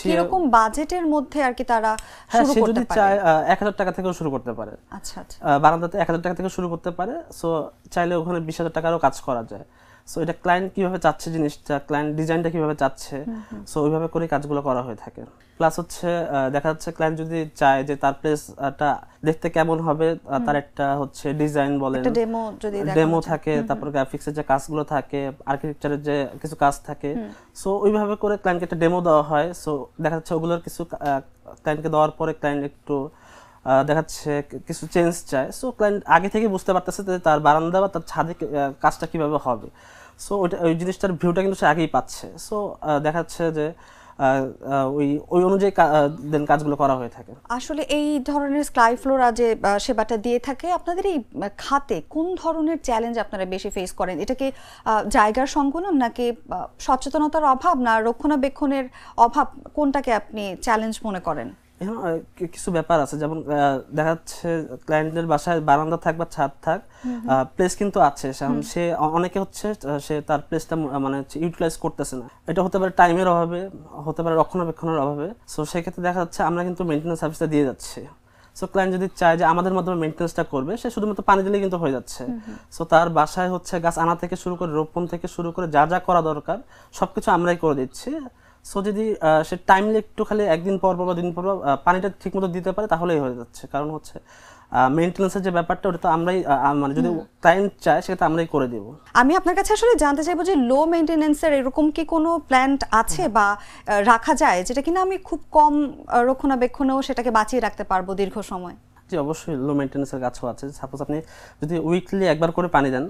কিরকম বাজেটের মধ্যে আর কি তারা শুরু করতে পারে? চায় 1000 টাকা থেকেও শুরু করতে পারে। আচ্ছা আচ্ছা, বারান্দাতে 1000 টাকা থেকে শুরু করতে পারে। সো চাইলে ওখানে 20000 টাকারও কাজ করা যায়। সো এটা ক্লায়েন্ট কিভাবে চাচ্ছে জিনিসটা, ক্লায়েন্ট ডিজাইনটা কিভাবে চাচ্ছে, সো ওইভাবে করে কাজগুলো করা হয়ে থাকে। প্লাস হচ্ছে দেখা যাচ্ছে ক্লায়েন্ট যদি চায় যে তার প্লেসটা দেখতে কেমন হবে, তার একটা হচ্ছে ডিজাইন বলেন, ডেমো থাকে, তারপর গ্রাফিক্সের যে কাজগুলো থাকে, আর্কিটেকচারের যে কিছু কাজ থাকে, সো ওইভাবে করে ক্লায়েন্টকে একটা ডেমো দেওয়া হয়। সো দেখা যাচ্ছে ওগুলোর কিছু ক্লায়েন্টকে দেওয়ার পরে ক্লায়েন্ট একটু দেখাচ্ছে কিছু চেঞ্জ চায়। সো ক্লায়েন্ট আগে থেকে বুঝতে পারতেছে যে তার বারান্দা বা তার ছাদে কাজটা কিভাবে হবে। সো ওই জিনিসটার ভিউটা কিন্তু সে আগেই পাচ্ছে। সো দেখাচ্ছে যে ওই অনুযায়ী দেন কাজগুলো করা হয়ে থাকে। আসলে এই ধরনের স্কাইফ্লোরা যে সেবাটা দিয়ে থাকে, আপনাদের এই খাতে কোন ধরনের চ্যালেঞ্জ আপনারা বেশি ফেস করেন? এটা কি জায়গার সংকুলন, নাকি সচেতনতার অভাব, না রক্ষণাবেক্ষণের অভাব? কোনটাকে আপনি চ্যালেঞ্জ মনে করেন? কিছু ব্যাপার আছে, যেমন দেখা যাচ্ছে ক্লায়েন্টের বাসায় বারান্দা থাক বা ছাদ থাক, প্লেস কিন্তু আছে, সে অনেকে হচ্ছে সে তার প্লেসটা মানে ইউটিলাইজ করতেছে না। এটা হতে পারে টাইমের অভাবে, হতে পারে রক্ষণাবেক্ষণের অভাবে। সো সেক্ষেত্রে দেখা যাচ্ছে আমরা কিন্তু মেইনটেন্যান্স সার্ভিসটা দিয়ে যাচ্ছি। সো ক্লায়েন্ট যদি চায় যে আমাদের মাধ্যমে মেইনটেন্যান্সটা করবে, সে শুধুমাত্র পানি দিলেই কিন্তু হয়ে যাচ্ছে। সো তার বাসায় হচ্ছে গাছ আনা থেকে শুরু করে রোপণ থেকে শুরু করে যা যা করা দরকার সবকিছু আমরাই করে দিচ্ছি। সো যদি সে টাইমলি একটু খালি একদিন পর বা দিন পর পানিটা ঠিকমতো দিতে পারে তাহলেই হয়ে যাচ্ছে। কারণ হচ্ছে মেইনটেন্যান্সের যে ব্যাপারটা ওটা তো আমরাই, মানে যদি ক্লায়েন্ট চায় সেটা আমরাই করে দেব। আমি আপনার কাছে আসলে জানতে চাইবো যে লো মেইনটেন্যান্সের এরকম কি কোনো প্ল্যান্ট আছে বা রাখা যায় যেটা কিনা আমি খুব কম রক্ষণাবেক্ষণেও সেটাকে বাঁচিয়ে রাখতে পারবো দীর্ঘ সময়? জি অবশ্যই লো মেইনটেন্যান্সের গাছও আছে। সাপোজ আপনি যদি উইকলি একবার করে পানি দেন,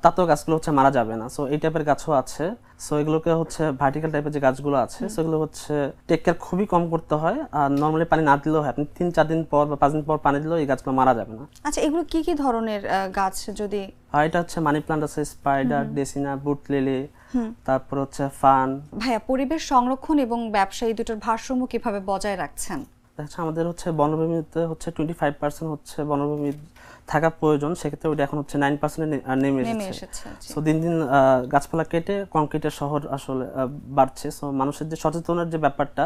তাতেও গাছগুলো হচ্ছে মারা যাবে না। সো এই টাইপের গাছও আছে। সো এগুলোকে হচ্ছে ভার্টিক্যাল টাইপের যে গাছগুলো আছে সেগুলো হচ্ছে টেক কেয়ার খুবই কম করতে হয়। আর নর্মালি পানি না দিলেও হয়, আপনি 3-4 দিন পর বা 5 দিন পর পানি দিলেও এই গাছগুলো মারা যাবে না। আচ্ছা, এগুলো কি কি ধরনের গাছ? যদি এটা হচ্ছে মানি প্লান্ট আছে, স্পাইডার, ডেসিনা, বুট লিলি, তারপর হচ্ছে ফান। ভাইয়া, পরিবেশ সংরক্ষণ এবং ব্যবসা এই দুটোর ভারসাম্য কিভাবে বজায় রাখছেন? আচ্ছা, আমাদের হচ্ছে বনভূমিতে হচ্ছে 25% হচ্ছে বনভূমি থাকা প্রয়োজন, সেক্ষেত্রে ওটা এখন হচ্ছে 9% নেমে এসেছে। সো দিন দিন গাছপালা কেটে কংক্রিটের শহর আসলে বাড়ছে। সো মানুষের যে সচেতনের যে ব্যাপারটা,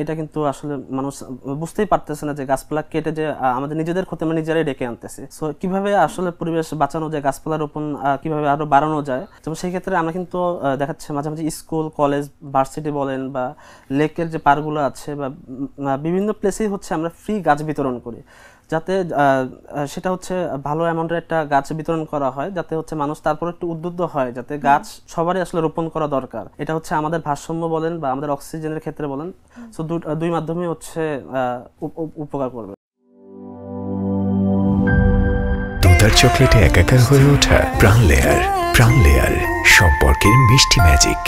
এটা কিন্তু আসলে মানুষ বুঝতেই পারতেছে না যে গাছপালা কেটে যে আমাদের নিজেদের ক্ষতি আমরা নিজেরাই ডেকে আনতেছি। সো কিভাবে আসলে পরিবেশ বাঁচানো যায়, গাছপালা রোপণ কিভাবে আরো বাড়ানো যায়, যেমন সেই ক্ষেত্রে আমরা কিন্তু দেখাচ্ছে মাঝে মাঝে স্কুল, কলেজ, ভার্সিটি বলেন বা লেকের যে পার্কগুলো আছে বা বিভিন্ন প্লেসেই হচ্ছে আমরা ফ্রি গাছ বিতরণ করি, যাতে সেটা হচ্ছে ভালো অ্যামাউন্টের একটা গাছ বিতরণ করা হয়, যাতে হচ্ছে মানুষ তারপর একটু উদ্বুদ্ধ হয়, যাতে গাছ সবারই আসলে রোপণ করা দরকার। এটা হচ্ছে আমাদের ভারসাম্য বলেন বা আমাদের অক্সিজেনের ক্ষেত্রে বলেন, সো দুই মাধ্যমে হচ্ছে উপকার করবে। দুধার চকলেটে একাকার হয়ে ওঠা প্রাণ লেয়ার, প্রাণ লেয়ার সম্পর্কের মিষ্টি ম্যাজিক।